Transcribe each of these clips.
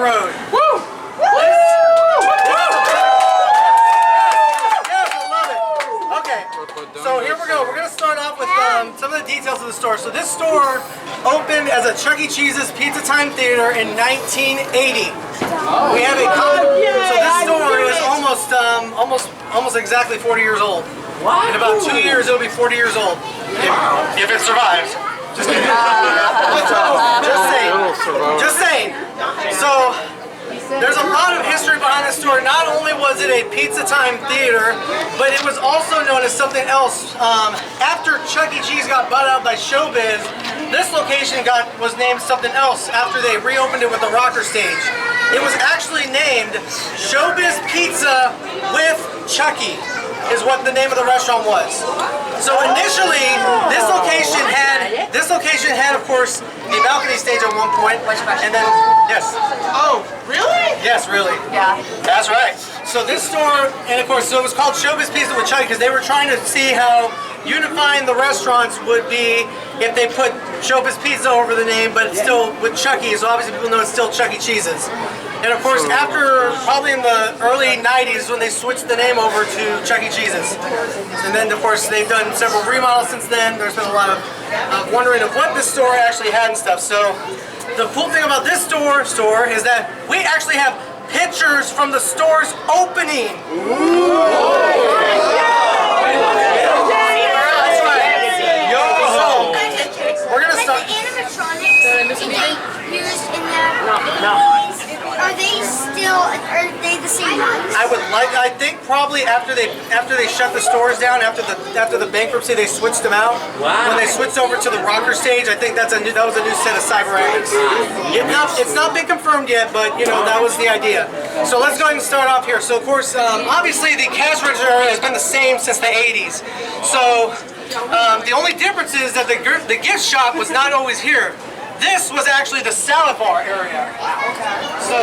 road. Woo! So here we go. We're going to start off with some of the details of the store. So this store opened as a ChuckeCheese's Pizza Time Theater in 1980. We have a so this store is almost exactly 40 years old. In about 2 years, it'll be 40 years old if it survives. Just kidding. Just saying. So. There's a lot of history behind this store. Not only was it a Pizza Time Theater, but it was also known as something else. After ChuckeCheese got bought out by Showbiz, this location was named something else after they reopened it with the rocker stage. It was actually named Showbiz Pizza with Chucky, is what the name of the restaurant was. So initially, this location had, of course, a balcony stage at one point, and then yes. Oh, really? Yes, really. Yeah. That's right. So this store, and of course, so it was called Showbiz Pizza with Chucky because they were trying to see how unifying the restaurants would be if they put Showbiz Pizza over the name, but still with Chucky, so obviously people know it's still ChuckeCheeses. And of course, after probably in the early 90s when they switched the name over to ChuckeCheeses. And then of course they've done several remodels since then. There's been a lot of wondering of what this store actually had and stuff. So the cool thing about this store is that we actually have pictures from the store's opening. Ooh. That's right. Yo. We're gonna start. The animatronics used in the are they the same ones? I think probably after they shut the stores down after the bankruptcy, they switched them out. Wow. When they switched over to the rocker stage, I think that was a new set of Cyberamics. It's not been confirmed yet, but you know that was the idea. So let's go ahead and start off here. So of course, obviously the cash register has been the same since the 80s. So the only difference is that the gift shop was not always here. This was actually the salad bar area. So,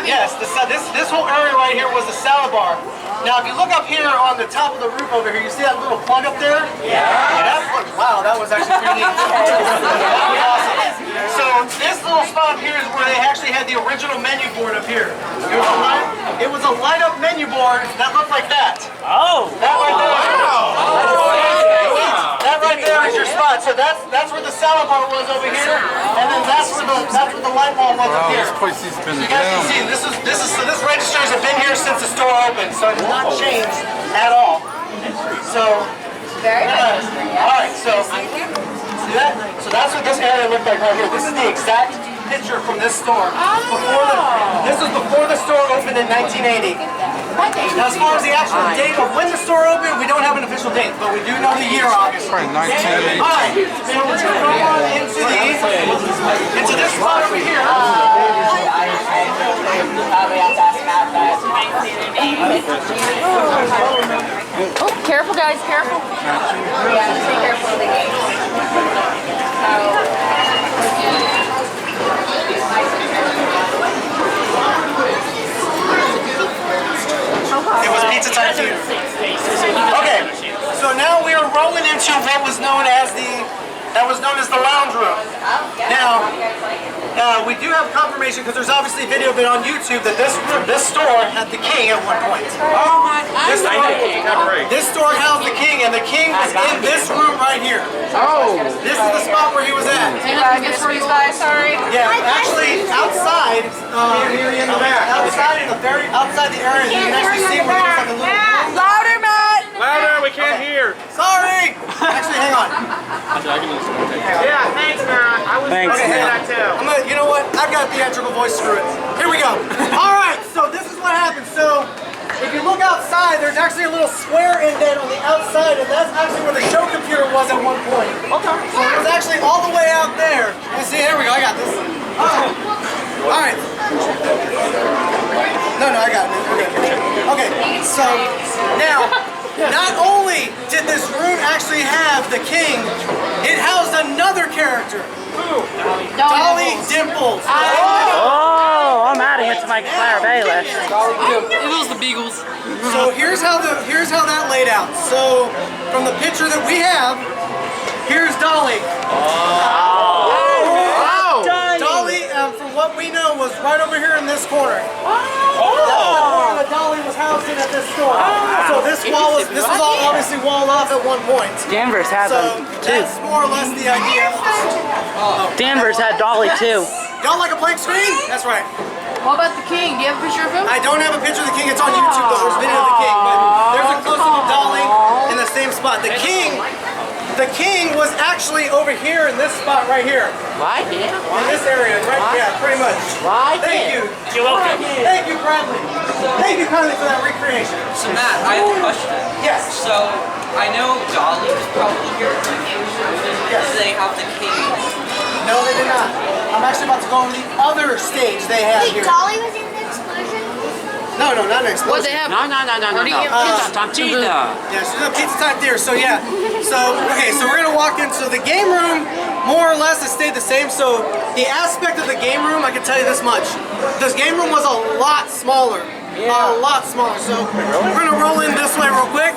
yes, this whole area right here was the salad bar. Now, if you look up here on the top of the roof over here, you see that little plug up there? Yeah. Wow, that was actually pretty neat. That was awesome. So, this little spot here is where they actually had the original menu board up here. It was a light-up menu board that looked like that. Oh. That right there. Wow. That right there is your spot. So that's where the salad bar was over here, and then that's where the light bulb was up here. This place has been you guys can see this registers have been here since the store opened, so it's not changed at all. So very nice. All right, so see that? So that's what this area looked like right here. This is the exact picture from this store. This was before the store opened in 1980. Now, as far as the actual date of when the store opened, we don't have an official date, but we do know the year, obviously. Probably 1980. All right, so we're going to go on into this spot over here. Oh, careful, guys, careful. Yeah, just be careful of the gate. It was Pizza Time Theater. Okay, so now we are rolling into what was known as the lounge room. Now, we do have confirmation because there's obviously a video been on YouTube that this store had the king at one point. Oh my God! This store housed the king, and the king was in this room right here. Oh. This is the spot where he was at. Sorry. Yeah, actually outside, outside the area, you can actually see where there's like a little. Louder, Matt! Louder, we can't hear. Sorry! Actually, hang on. Yeah, thanks, Matt. I was okay, saying that too. You know what? I've got a theatrical voice, screw it. Here we go. Alright, so this is what happens. So, if you look outside, there's actually a little square indent on the outside, and that's actually where the show computer was at one point. Okay. So it was actually all the way out there. You see, here we go, I got this. Alright. No, I got it. Okay, so now, not only did this room actually have the king, it housed another character. Dolly Dimples. Oh, I'm out of here to make a Claire Bayless. It was the Beagles. So here's how that laid out. So from the picture that we have, here's Dolly. Oh. Dolly, from what we know was right over here in this corner. That's the corner that Dolly was housed in at this store. So this was all obviously walled off at one point. Danvers had So them too. that's more or less the idea. Danvers had Dolly too. Y'all like a blank screen? That's right. What about the king? Do you have a picture of him? I don't have a picture of the king. It's on YouTube though. There's a video of the king. But there's a close-up of Dolly in the same spot. The king was actually over here in this spot right here. Right here? In this area, right? Yeah, pretty much. Right Thank you. You're welcome. Thank you, Bradley. Thank you kindly for that recreation. So Matt, I have a question. Yes. So I know Dolly was probably here. Yes. Do they have the king? No, they did not. I'm actually about to go on the other stage they had Wait, here. Dolly was in the explosion? No, not an explosion. What they have? No. Yeah, she's a pizza type deer. So yeah. So we're gonna walk in. So the game room, more or less, has stayed the same. So the aspect of the game room, I can tell you this much: this game room was a lot smaller. A lot smaller. So we're gonna roll in this way real quick.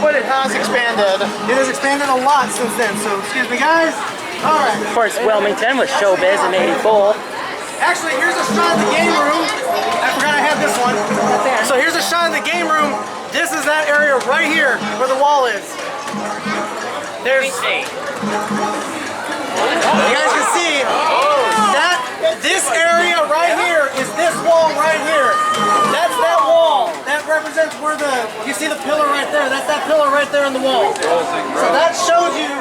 But it has expanded. It has expanded a lot since then. So excuse me, guys. All right. Of course, Wilmington was showbiz in '84. Actually, here's a shot of the game room. I forgot I had this one. So here's a shot of the game room. This is that area right here where the wall is. There's. You guys can see that this area right here is this wall right here. That's that wall. That represents where you see the pillar right there. That's that pillar right there in the wall. So that shows you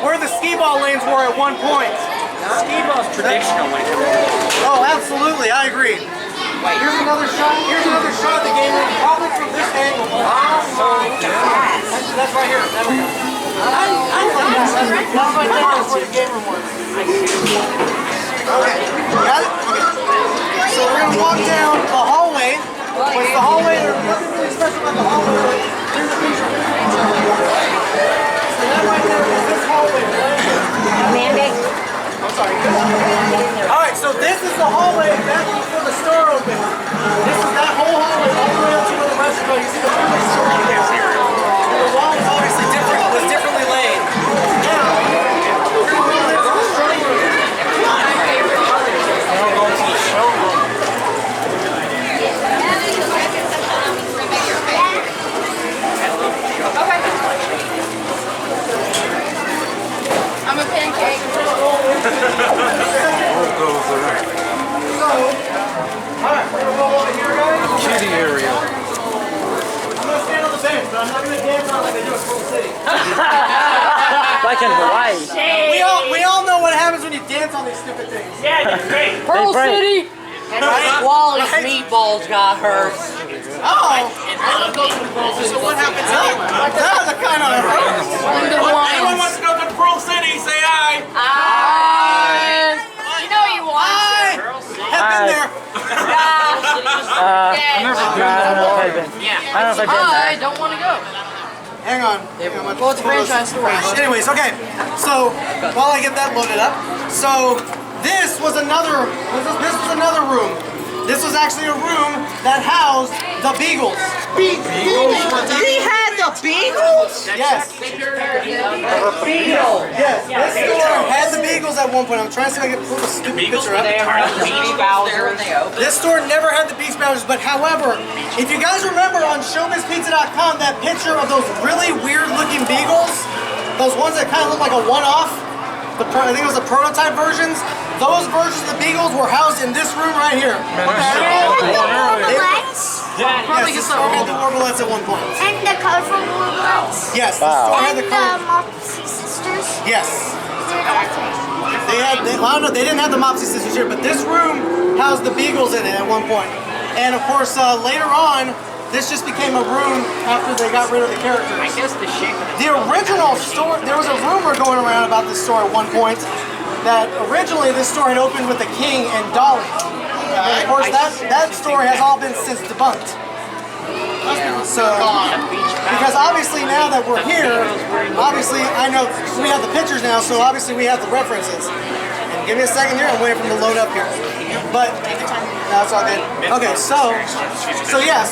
where the skee-ball lanes were at one point. Skee-ball's traditional when it comes to Oh, absolutely, I agree. Here's another shot. Here's another shot of the game room, probably from this angle. That's right here. There we go. That's right there is where the game room was. Okay, got it? Okay. So we're gonna walk down the hallway. What's the hallway? There's nothing really special about the hallway. Here's a picture. So that right there is this hallway. I'm sorry. Alright, so this is the hallway back before the store opened. This is that whole hallway all the way up to where the restaurant. You see the really store up there. The wall was obviously different. It was differently laid. Now, we're going to go into the showroom. Now go to the showroom. I'm a pancake. Alright, we're going to roll over here, guys. Kitty area. I'm going to stand on the bench, but I'm not going to dance on like they do in Pearl City. Like in Hawaii. We all know what happens when you dance on these stupid things. Yeah, it's great. Pearl break. City. Right? Wally's Right? meatballs got hurt. Oh! So what happens now? That was a kind of Anyone wants to go to Pearl City, say aye. You know you want. I have been there. I don't know if I've been. I don't know if I've been I there. don't want to go. Hang on. Well, it's a franchise store. Anyways, okay. So while I get that loaded up, so this was another room. This was actually a room that housed the Beagles. He had the Beagles? Yes. Yes. This store had the Beagles at one point. I'm trying to see if I can pull the stupid picture up. This store never had the Beast Bounders, but however, if you guys remember on showbizpizza.com that picture of those really weird looking Beagles, those ones that kind of look like a one-off, I think it was the prototype versions, those versions of the Beagles were housed in this room right here. Orbalettes? Probably Yes, get the store had some. the Orbalettes at one point. And the colorful orbalettes? Yes, the store had And the the color. Mopsy sisters? Yes. They're daughters. Well, no, they didn't have the Mopsy sisters here, but this room housed the Beagles in it at one point. And of course, later on, this just became a room after they got rid of the characters. I guess the shape of The original store, there was a rumor going around about this store at one point that originally this store had opened with the King and Dolly. And of course, that store has all been since debunked. So, because obviously now that we're here, obviously I know we have the pictures now, so obviously we have the references. And give me a second here, I'm waiting for them to load up here. But That's all good. Okay, so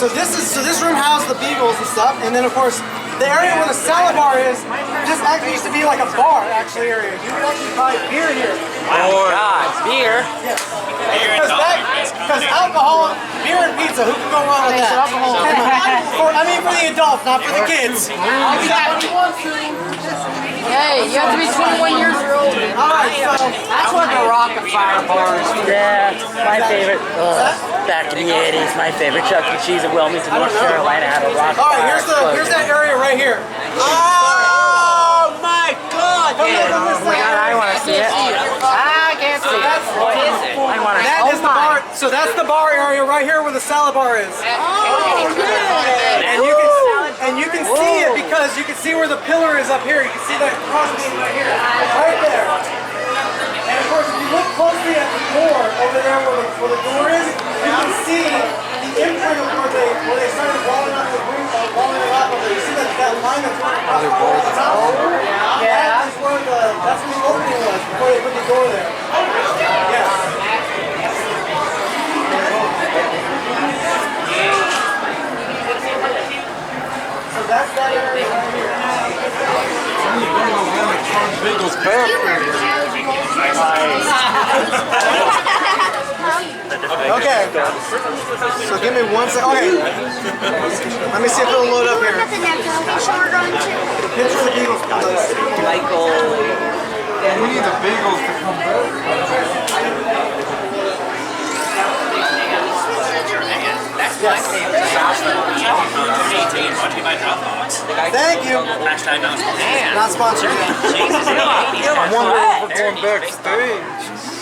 this room houses the beagles and stuff, and then of course the area where the salad bar is, this actually used to be like a bar actually area. You could actually buy beer here. Oh God, beer. Yes. Because alcohol, beer and pizza, who can go wrong with that? I mean for the adults, not for the kids. Hey, you have to be 21 years old. Alright, so That's what the Rocket Fire bar is. Yeah, my favorite. Back in the 80s, my favorite ChuckeCheese in Wilmington, North Carolina had a rock. alright, here's that area right here. Oh my God! Oh my God, I want to see it. I can't see it. I want to. That is the bar. So that's the bar area right here where the salad bar is. And you can see it because you can see where the pillar is up here. You can see that cross beam right here, right there. And of course, if you look closely at the door over there where the door is, you can see the imprint of where they started walling up the room, walling it up. You see that line that's running across the door at the top? Yeah. That's where the opening was before they put the door there. Yeah. So that's that area right here. Okay. So give me 1 second. Okay. Let me see if it'll load up here. Look at the next location we're going to. Picture the Beagles, please. Michael. We need the Beagles to come back. That's my favorite. Thank you. Not sponsored. I wonder if it's on backstage.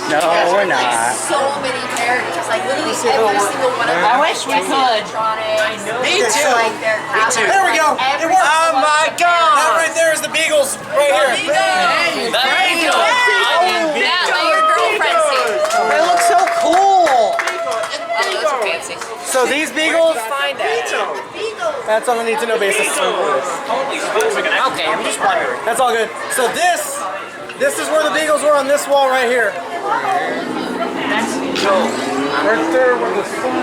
No, we're not. So many parodies, like literally every single one of them. I wish we could. Animatronics. Me too. Like their There we go. It works. Oh my God! That right there is the Beagles right here. There you go. Yeah, let your girlfriend see. They look so cool. Oh, those are fancy. So these Beagles, Find that. that's on a need to know basis. Okay, I'm just wondering. That's all good. So this is where the Beagles were on this wall right here. Right there where the sun.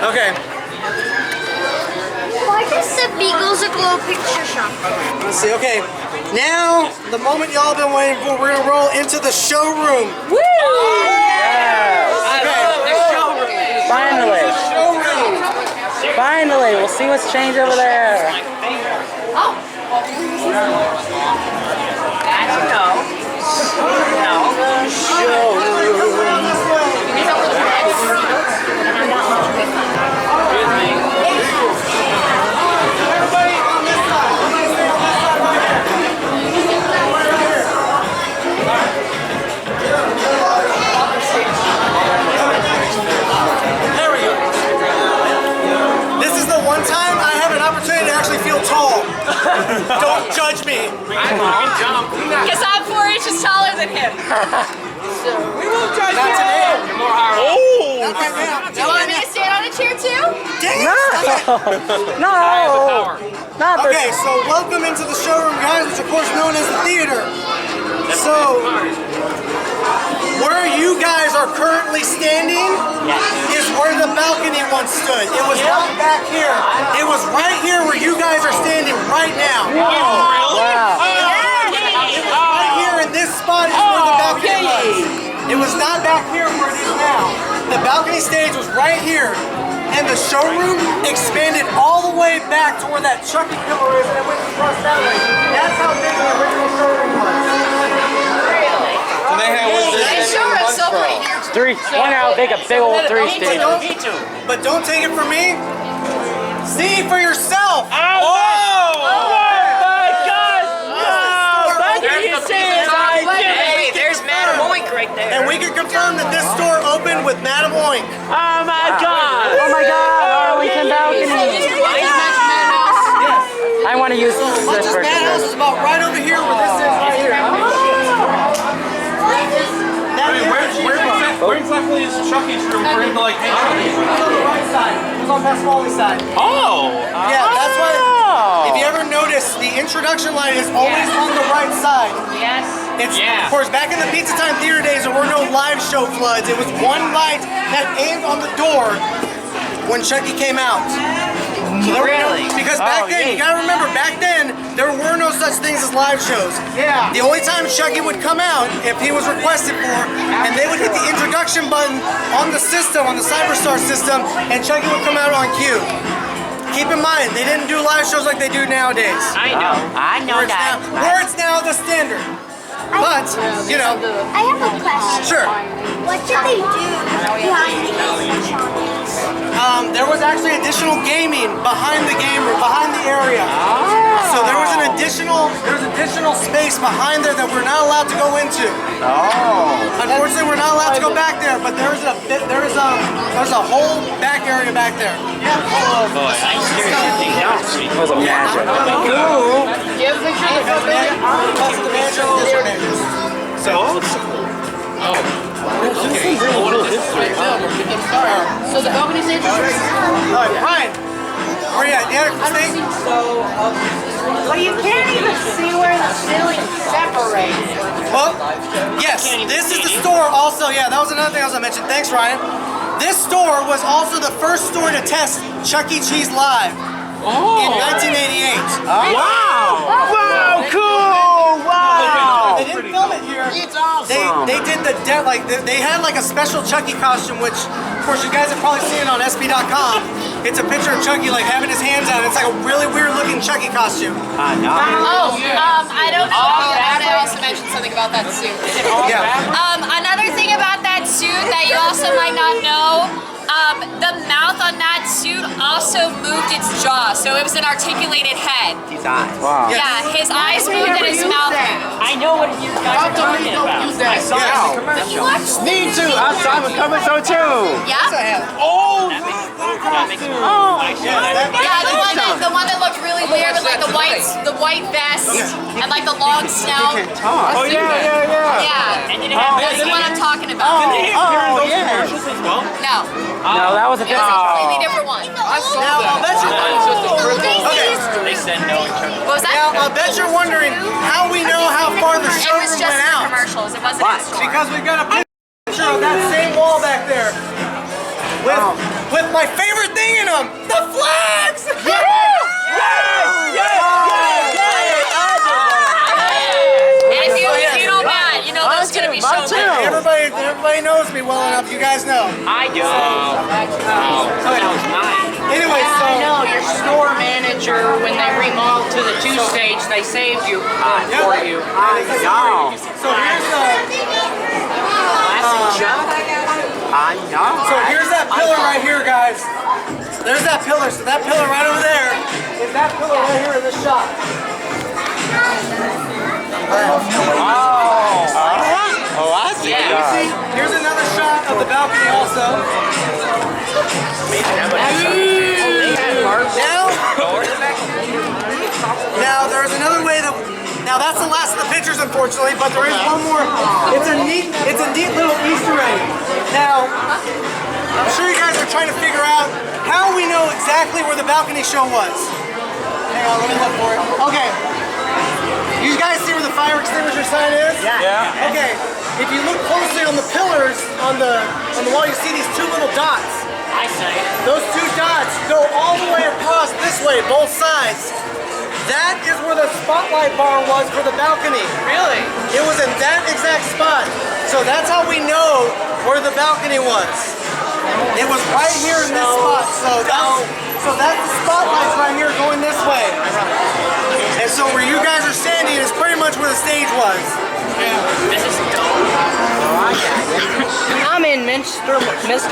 Okay. Why does the Beagles a glow picture shop? Let's see. Okay. Now, the moment y'all been waiting for, we're gonna roll into the showroom. Woo! Yes. Finally. Showroom. Finally, we'll see what's changed over there. Everybody on this side. Everybody stay on this side right here. Right here. There we go. This is the one time I have an opportunity to actually feel tall. Don't judge me. Because I'm 4 inches taller than him. We won't judge Not you. today. Oh! Not right now. Do you want me to stand on a chair too? Dang it. No! Not the... Okay, so welcome into the showroom, guys, which of course known as the theater. So, where you guys are currently standing is where the balcony once stood. It was right back here. It was right here where you guys are standing right now. Wow. Right here in this spot is where the balcony was. It was not back here where it is now. The balcony stage was right here. And the showroom expanded all the way back to where that Chucky pillar is and it went across that way. That's how big the original showroom was. Really? And they had This showroom's so pretty huge. Three. Look how big a big old three stage. But don't take it from me. See for yourself. Oh my God! No! Hey, there's Madam Oink right there. And we can confirm that this store opened with Madam Oink. Oh my God! Oh my God! Arlington balcony. I want to use this Munch's first. Madhouse is about right over here where this is right here. Where exactly is Chucky's room for him to like hang out? It's on the right side. It's on Pasqually's side. Oh! Yeah, that's why. If you ever notice the introduction line is always on the right side. Yes. It's, of course, back in the Pizza Time Theater days, there were no live show floods. It was one light that aimed on the door when Chucky came out. So Really? Because back then, you gotta remember, back then, there were no such things as live shows. Yeah. The only time Chucky would come out, if he was requested for, and they would hit the introduction button on the system, on the Cyberstar system, and Chucky would come out on cue. Keep in mind, they didn't do live shows like they do nowadays. I know. I know that. Where it's now the standard. But, you know. I have a question. Sure. What did they do behind the animatronics? There was actually additional gaming behind the game room, behind the area. So there was additional space behind there that we're not allowed to go into. Unfortunately, we're not allowed to go back there, but there's a whole back area back there. Boy, I seriously think that was pretty It was a magic. So the balcony's interesting. Ryan, where you at? Yeah, Christine? Well, you can't even see where the ceiling's separated. Well, yes, this is the store also. Yeah, that was another thing I was going to mention. Thanks, Ryan. This store was also the first store to test ChuckeCheese Live in 1988. Wow! Wow, cool! Wow! They didn't film it here. It's awesome. They did they had like a special Chucky costume, which of course you guys have probably seen it on SB.com. It's a picture of Chucky like having his hands out. It's like a really weird looking Chucky costume. I don't know if I also mentioned something about that suit. Yeah. Another thing about that suit that you also might not know, the mouth on that suit also moved its jaw, so it was an articulated head. His eyes. Wow. Yeah, his eyes moved and his mouth moved. I know what you guys are talking about. I saw it in the commercial. Me too! I saw him coming so too! Yeah? Oh! That makes sense. Yeah, the one that looked really weird with like the white vest and like the long snout. Oh yeah. Yeah, And did it have that's the one I'm talking about. Oh yeah! No, No, that was a it was a completely different one. Now I'll bet you. Okay. They said no. What was that? Now I'll bet you're wondering how we know how far the It was showroom just went in the out. commercials. It wasn't in the store. Because we've got a picture of that same wall back there with my favorite thing in them, the flags. And if you know that, you know that's gonna be shown. Everybody knows me well enough. You guys know. I do. That was mine. Anyway, so I know your store manager, when they remodeled to the 2-stage, they saved you for you. so here's So here's that pillar right here, guys. There's that pillar. So that pillar right over there is that pillar right here in this shot. Oh, I see. Here's another shot of the balcony also. Now there's another way that. Now that's the last of the pictures, unfortunately, but there is one more. It's a neat little Easter egg. Now, I'm sure you guys are trying to figure out how we know exactly where the balcony show was. Hang on, let me look for it. Okay. You guys see where the fire extinguisher sign is? Yeah. Okay. If you look closely on the pillars on the wall, you see these two little dots. I say. Those two dots go all the way across this way, both sides. That is where the spotlight bar was for the balcony. Really? It was in that exact spot. So that's how we know where the balcony was. It was right here in this spot. So that's the spotlights right here going this way. And so where you guys are standing is pretty much where the stage was. This is dope. I'm in Mr.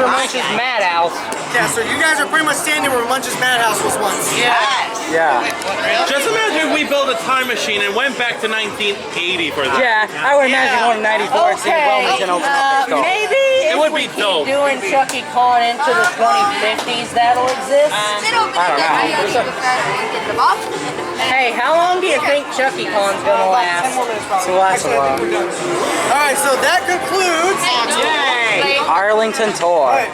Munch's madhouse. Yeah, so you guys are pretty much standing where Munch's Madhouse was once. Yeah. Just imagine if we built a time machine and went back to 1980 for that. Yeah, I would imagine going to 94 and seeing Wilmington open up their store. Maybe It would be if we dope. keep doing ChuckeCon into the 2050s, that'll exist. Hey, how long do you think ChuckeCon's gonna last? So that's a lot. Alright, so that concludes Arlington tour. Alright,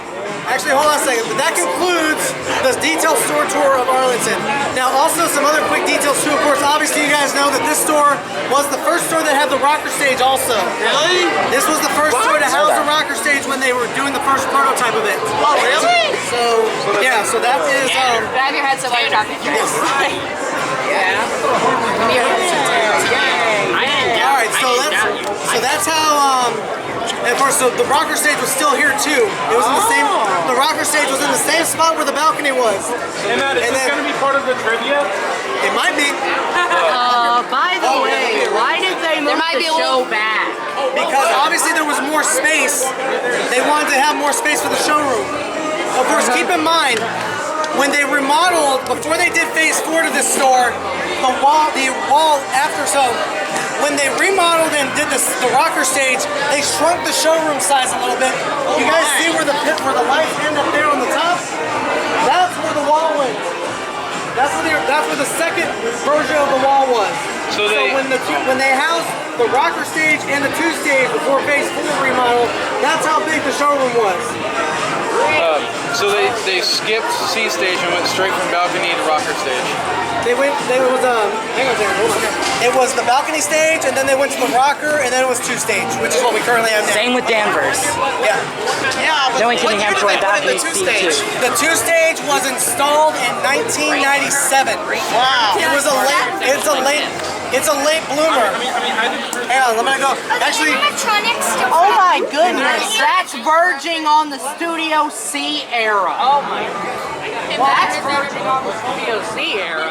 Actually, hold on a second. But that concludes the detail store tour of Arlington. Now, also some other quick details too. Of course, obviously you guys know that this store was the first store that had the rocker stage also. Really? This was the first store to house the rocker stage when they were doing the first prototype of it. Oh, really? So, yeah, so that is, Grab your headset while you're talking. yes. Alright, So that's how, and of course, so the rocker stage was still here too. It was in the same, the rocker stage was in the same spot where the balcony was. And that is this going to be part of the trivia? It might be. By the way, why did they move might the be a show little- back? Because obviously there was more space. They wanted to have more space for the showroom. Of course, keep in mind, when they remodeled, before they did phase 4 to this store, the wall after, so when they remodeled and did the rocker stage, they shrunk the showroom size a little bit. You guys see where the lights end up there on the top? That's where the wall went. That's where the second version of the wall was. So when they housed the rocker stage and the 2 stage before phase 4 remodel, that's how big the showroom was. So they skipped C stage and went straight from balcony to rocker stage. Hang on a second, hold on. It was the balcony stage, and then they went to the rocker, and then it was 2 stage, which is what we currently have now. Same with Danvers. Yeah. The only thing you have to worry about is C2. The 2 stage was installed in 1997. Wow. It's a late bloomer. Hang on, let me go. Actually, Animatronics still Oh my goodness, that's verging on the Studio C era. Oh my. That's verging on the Studio C era.